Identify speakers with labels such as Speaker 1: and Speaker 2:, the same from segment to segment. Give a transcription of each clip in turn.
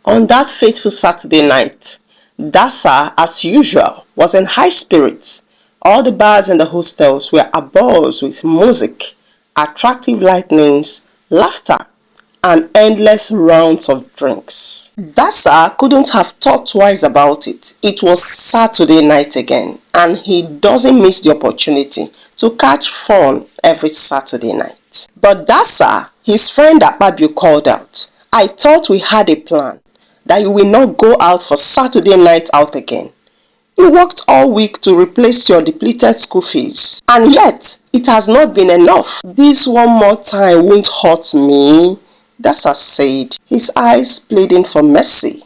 Speaker 1: On that fateful Saturday night, Dassah, as usual, was in high spirits. All the bars in the hostels were abuzz with music, attractive lightnings, laughter, and endless rounds of drinks. Dassah couldn't have thought twice about it. It was Saturday night again, and he doesn't miss the opportunity to catch fun every Saturday night. But Dassah, his friend Akpabio, called out, "I thought we had a plan, that you will not go out for Saturday night out again. You worked all week to replace your depleted school fees, and yet it has not been enough. This one more time won't hurt me," Dassah said, his eyes pleading for mercy.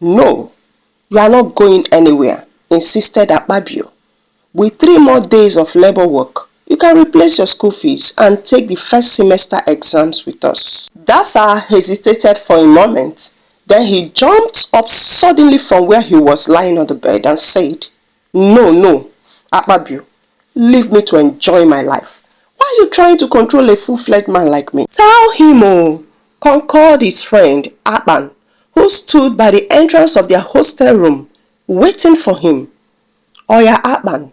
Speaker 1: "No, you are not going anywhere," insisted Akpabio. "With 3 more days of labor work, you can replace your school fees and take the first semester exams with us." Dassah hesitated for a moment. Then he jumped up suddenly from where he was lying on the bed and said, No, Akpabio, leave me to enjoy my life. Why are you trying to control a full-fledged man like me?" "Tell him, concurred his friend Akpan, who stood by the entrance of their hostel room, waiting for him. "Oya Akpan,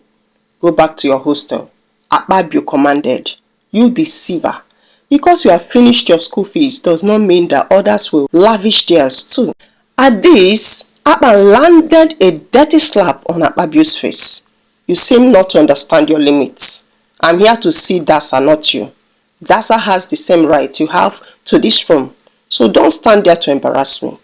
Speaker 1: go back to your hostel," Akpabio commanded. "You deceiver. Because you have finished your school fees does not mean that others will lavish theirs too." At this, Akpan landed a dirty slap on Akpabio's face. "You seem not to understand your limits. I'm here to see Dassah, not you. Dassah has the same right you have to this room, so don't stand there to embarrass me."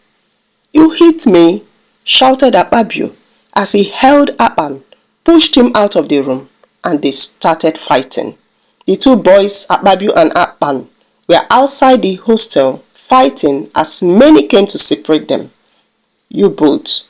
Speaker 1: "You hit me," shouted Akpabio as he held Akpan, pushed him out of the room, and they started fighting. The two boys, Akpabio and Akpan, were outside the hostel fighting as many came to separate them. "You both,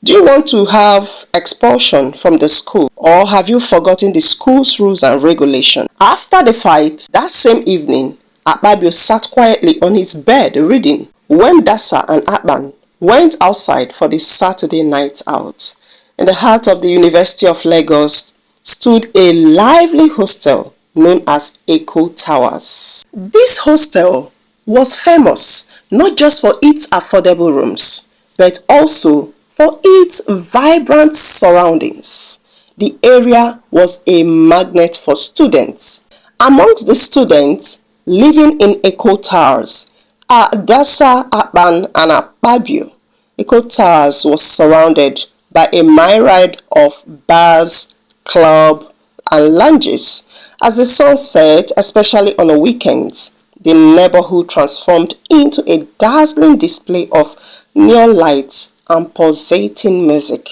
Speaker 1: do you want to have expulsion from the school, or have you forgotten the school's rules and regulations?" After the fight, that same evening, Akpabio sat quietly on his bed reading when Dassah and Akpan went outside for the Saturday night out. In the heart of the University of Lagos stood a lively hostel known as Echo Towers. This hostel was famous not just for its affordable rooms, but also for its vibrant surroundings. The area was a magnet for students. Amongst the students living in Echo Towers are Dassah, Akpan, and Akpabio. Echo Towers was surrounded by a myriad of bars, clubs, and lounges. As the sun set, especially on the weekends, the neighborhood transformed into a dazzling display of neon lights and pulsating music.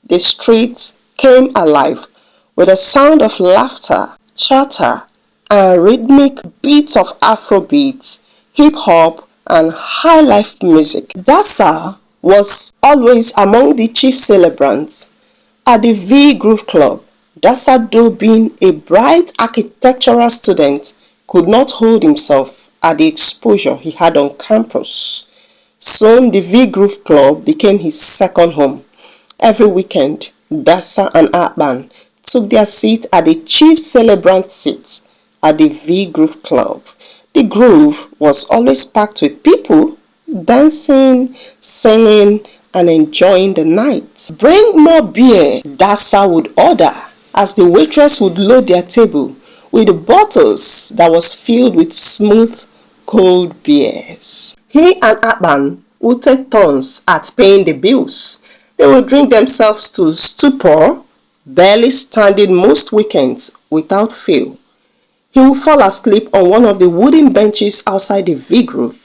Speaker 1: The streets came alive with the sound of laughter, chatter, and rhythmic beats of Afrobeats, hip-hop, and high-life music. Dassah was always among the chief celebrants at the V Groove Club. Dassah, though being a bright architectural student, could not hold himself at the exposure he had on campus. Soon the V Groove Club became his second home. Every weekend, Dassah and Akpan took their seat at the chief celebrant seat at the V Groove Club. The groove was always packed with people dancing, singing, and enjoying the night. "Bring more beer," Dassah would order, as the waitress would load their table with bottles that was filled with smooth, cold beers. He and Akpan would take turns at paying the bills. They would drink themselves to stupor, barely standing most weekends without fail. He would fall asleep on one of the wooden benches outside the V-Groove,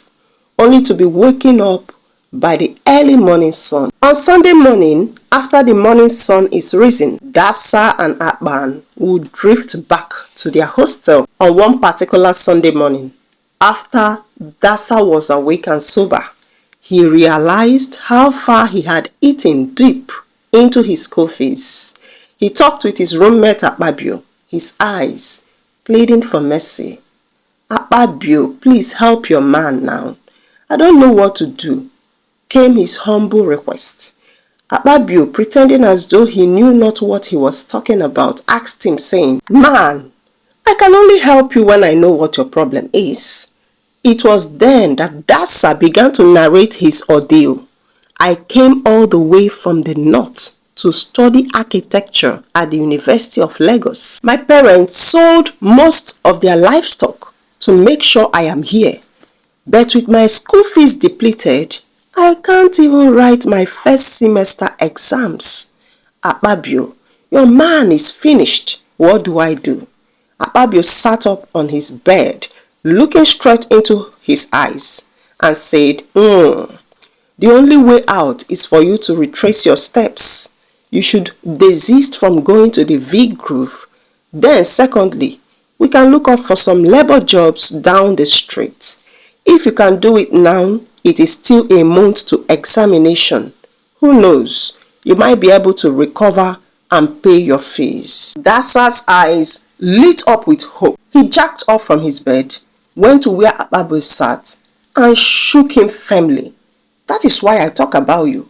Speaker 1: only to be waking up by the early morning sun. On Sunday morning, after the morning sun is risen, Dassah and Akpan would drift back to their hostel on one particular Sunday morning. After Dassah was awake and sober, he realized how far he had eaten deep into his school fees. He talked with his roommate Akpabio, his eyes pleading for mercy. "Akpabio, please help your man now. I don't know what to do," came his humble request. Akpabio, pretending as though he knew not what he was talking about, asked him, saying, "Man, I can only help you when I know what your problem is. It was then that Dassah began to narrate his ordeal. I came all the way from the north to study architecture at the University of Lagos. My parents sold most of their livestock to make sure I am here. But with my school fees depleted, I can't even write my first semester exams. Akpabio, your man is finished. What do I do? Akpabio sat up on his bed, looking straight into his eyes, and said, the only way out is for you to retrace your steps. You should desist from going to the V groove. Then secondly, we can look up for some labor jobs down the street. If you can do it now, it is still a month to examination. Who knows? You might be able to recover and pay your fees. Dassah's eyes lit up with hope. He jacked up from his bed, went to where Akpabio sat, and shook him firmly. That is why I talk about you.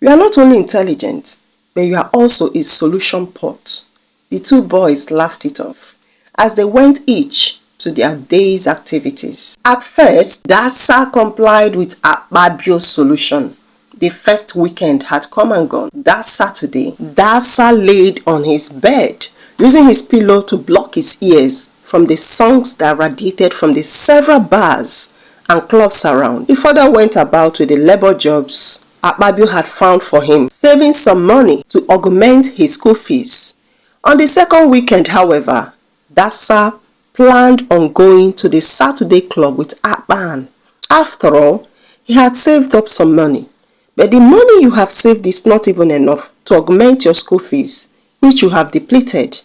Speaker 1: You are not only intelligent, but you are also a solution pot. The two boys laughed it off as they went each to their day's activities. At first, Dassah complied with Akpabio's solution. The first weekend had come and gone. That Saturday, Dassah laid on his bed, using his pillow to block his ears from the songs that radiated from the several bars and clubs around. He further went about with the labor jobs Akpabio had found for him, saving some money to augment his school fees. On the second weekend, however, Dassah planned on going to the Saturday club with Akpan. After all, he had saved up some money. But the money you have saved is not even enough to augment your school fees, which you have depleted,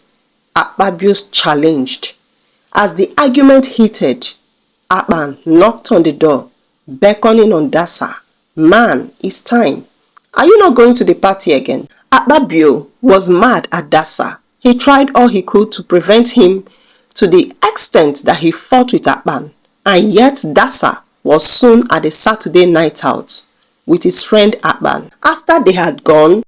Speaker 1: Akpabio challenged. As the argument heated, Akpan knocked on the door, beckoning on Dassah. Man, it's time. Are you not going to the party again? Akpabio was mad at Dassah. He tried all he could to prevent him to the extent that he fought with Akpan. And yet Dassah was soon at the Saturday night out with his friend Akpan. After they had gone,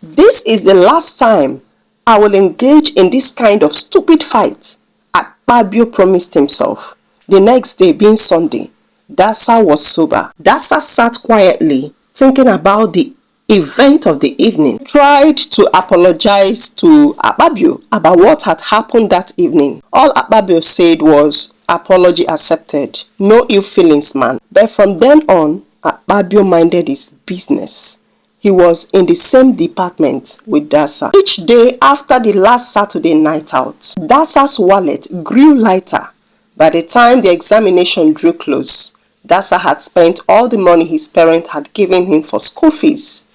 Speaker 1: this is the last time I will engage in this kind of stupid fight, Akpabio promised himself. The next day being Sunday, Dassah was sober. Dassah sat quietly thinking about the event of the evening. He tried to apologize to Akpabio about what had happened that evening. All Akpabio said was, apology accepted. No ill feelings, man. But from then on, Akpabio minded his business. He was in the same department with Dassah. Each day after the last Saturday night out, Dassah's wallet grew lighter. By the time the examination drew close, Dassah had spent all the money his parents had given him for school fees.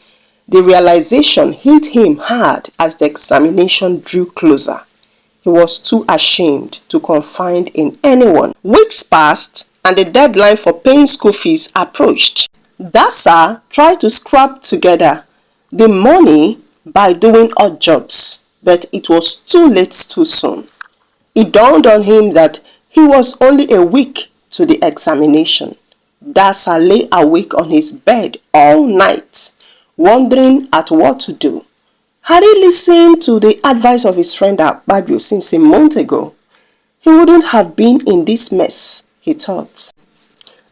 Speaker 1: The realization hit him hard as the examination drew closer. He was too ashamed to confide in anyone. Weeks passed and the deadline for paying school fees approached. Dassah tried to scrap together the money by doing odd jobs, but it was too late too soon. It dawned on him that he was only a week to the examination. Dassah lay awake on his bed all night, wondering at what to do. Had he listened to the advice of his friend Akpabio since a month ago, he wouldn't have been in this mess, he thought.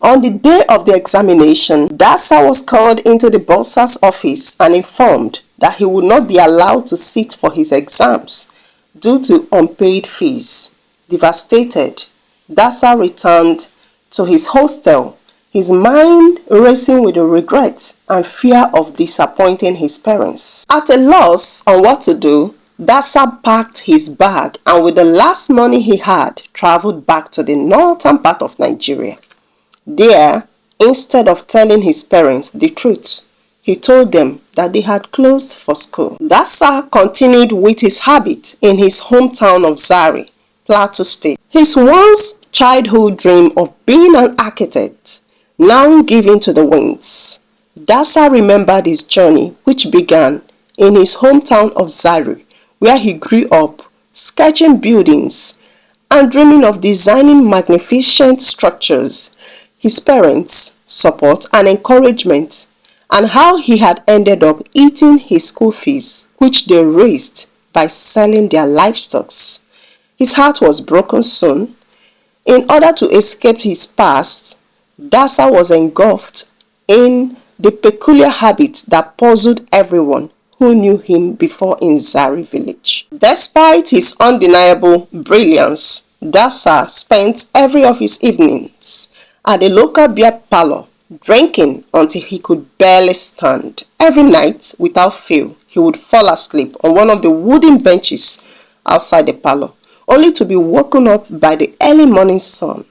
Speaker 1: On the day of the examination, Dassah was called into the bursar's office and informed that he would not be allowed to sit for his exams due to unpaid fees. Devastated, Dassah returned to his hostel, his mind racing with the regret and fear of disappointing his parents. At a loss on what to do, Dassah packed his bag and with the last money he had, traveled back to the northern part of Nigeria. There, instead of telling his parents the truth, he told them that they had closed for school. Dassah continued with his habit in his hometown of Zari, Plateau State. His once childhood dream of being an architect, now given to the winds. Dassah remembered his journey, which began in his hometown of Zari, where he grew up, sketching buildings and dreaming of designing magnificent structures. His parents' support and encouragement, and how he had ended up eating his school fees, which they raised by selling their livestock. His heart was broken soon. In order to escape his past, Dassah was engulfed in the peculiar habit that puzzled everyone who knew him before in Zari village. Despite his undeniable brilliance, Dassah spent every of his evenings at the local beer parlor drinking until he could barely stand. Every night, without fail, he would fall asleep on one of the wooden benches outside the parlor, only to be woken up by the early morning sun.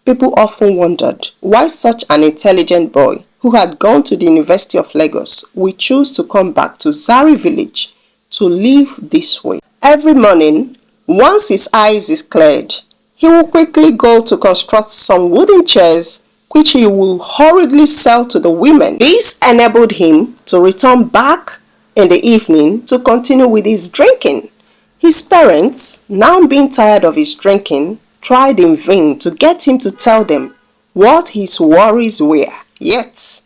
Speaker 1: People often wondered why such an intelligent boy who had gone to the University of Lagos would choose to come back to Zari village to live this way. Every morning, once his eyes is cleared, he will quickly go to construct some wooden chairs which he will hurriedly sell to the women. This enabled him to return back in the evening to continue with his drinking. His parents, now being tired of his drinking, tried in vain to get him to tell them what his worries were. Yet,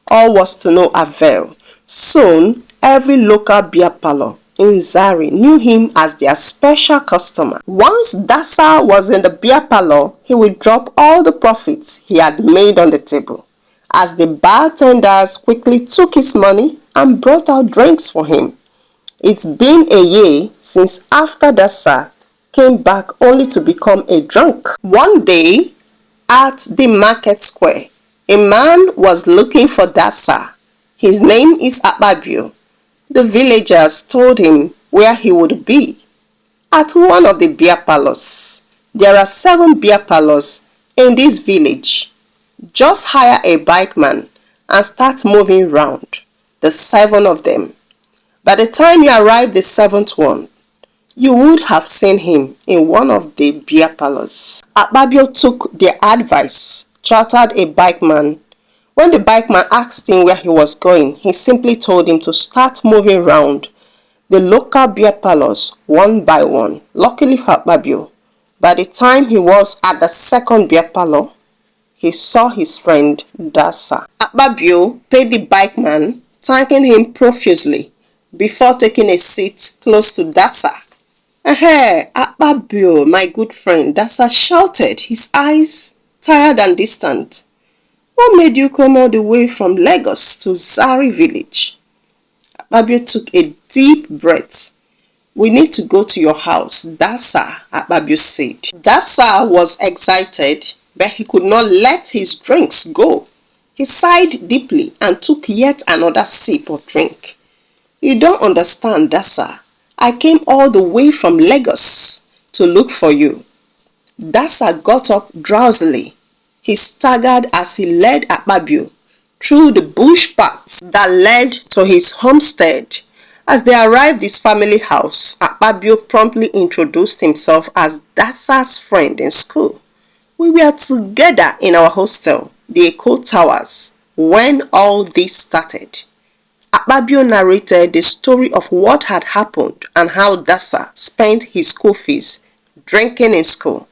Speaker 1: all was to no avail. Soon, every local beer parlor in Zari knew him as their special customer. Once Dassah was in the beer parlor, he would drop all the profits he had made on the table, as the bartenders quickly took his money and brought out drinks for him. It's been a year since after Dassah came back only to become a drunk. One day, at the market square, a man was looking for Dassah. His name is Akpabio. The villagers told him where he would be. At one of the beer parlors. There are 7 beer parlors in this village. Just hire a bikeman and start moving round the 7 of them. By the time you arrive the 7th one, you would have seen him in one of the beer parlors. Akpabio took their advice, chartered a bikeman. When the bikeman asked him where he was going, he simply told him to start moving round the local beer parlors one by one. Luckily for Akpabio, by the time he was at the 2nd beer parlor, he saw his friend Dassah. Akpabio paid the bikeman, thanking him profusely before taking a seat close to Dassah. Akpabio, my good friend, Dassah shouted, his eyes tired and distant. What made you come all the way from Lagos to Zari village? Akpabio took a deep breath. We need to go to your house, Dassah, Akpabio said. Dassah was excited, but he could not let his drinks go. He sighed deeply and took yet another sip of drink. You don't understand, Dassah. I came all the way from Lagos to look for you. Dassah got up drowsily. He staggered as he led Akpabio through the bush paths that led to his homestead. As they arrived at his family house, Akpabio promptly introduced himself as Dassah's friend in school. We were together in our hostel, the Echo Towers, when all this started. Akpabio narrated the story of what had happened and how Dassah spent his school fees drinking in school.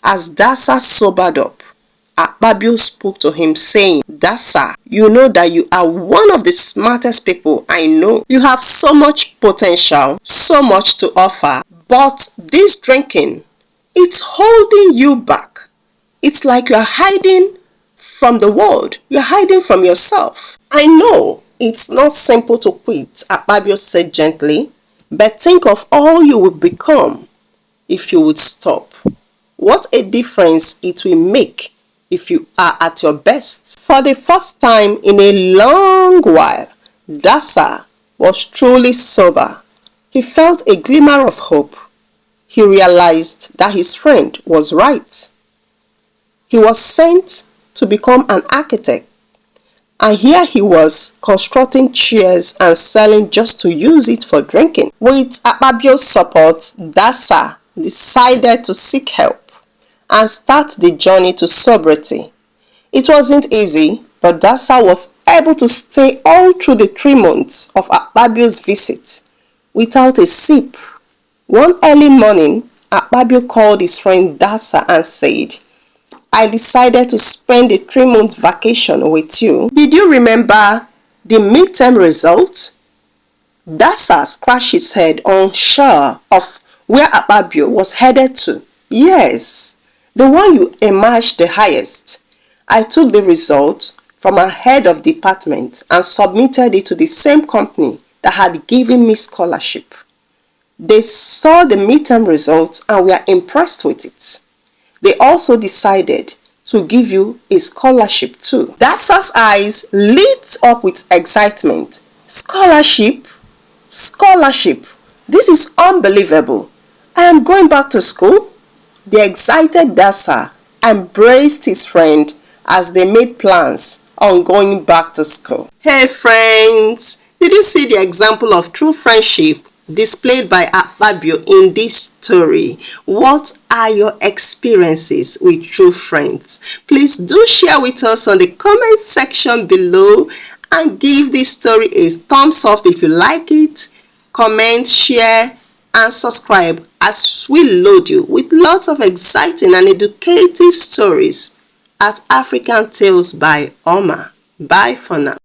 Speaker 1: As Dassah sobered up, Akpabio spoke to him saying, Dassah, you know that you are one of the smartest people I know. You have so much potential, so much to offer, but this drinking, it's holding you back. It's like you are hiding from the world. You are hiding from yourself. I know it's not simple to quit, Akpabio said gently, but think of all you would become if you would stop. What a difference it will make if you are at your best. For the first time in a long while, Dassah was truly sober. He felt a glimmer of hope. He realized that his friend was right. He was sent to become an architect, and here he was constructing chairs and selling just to use it for drinking. With Akpabio's support, Dassah decided to seek help and start the journey to sobriety. It wasn't easy, but Dassah was able to stay all through the 3 months of Akpabio's visit without a sip. One early morning, Akpabio called his friend Dassah and said, I decided to spend a 3-month vacation with you. Did you remember the midterm result? Dassah scratched his head unsure of where Akpabio was headed to. Yes, the one you emerged the highest. I took the result from a head of department and submitted it to the same company that had given me scholarship. They saw the midterm results and were impressed with it. They also decided to give you a scholarship too. Dassah's eyes lit up with excitement. Scholarship? Scholarship! This is unbelievable. I am going back to school? The excited Dassah embraced his friend as they made plans on going back to school. Hey friends, did you see the example of true friendship displayed by Akpabio in this story? What are your experiences with true friends? Please do share with us on the comment section below and give this story a thumbs up if you like it. Comment, share and subscribe as we load you with lots of exciting and educative stories at African Tales by Oma. Bye for now.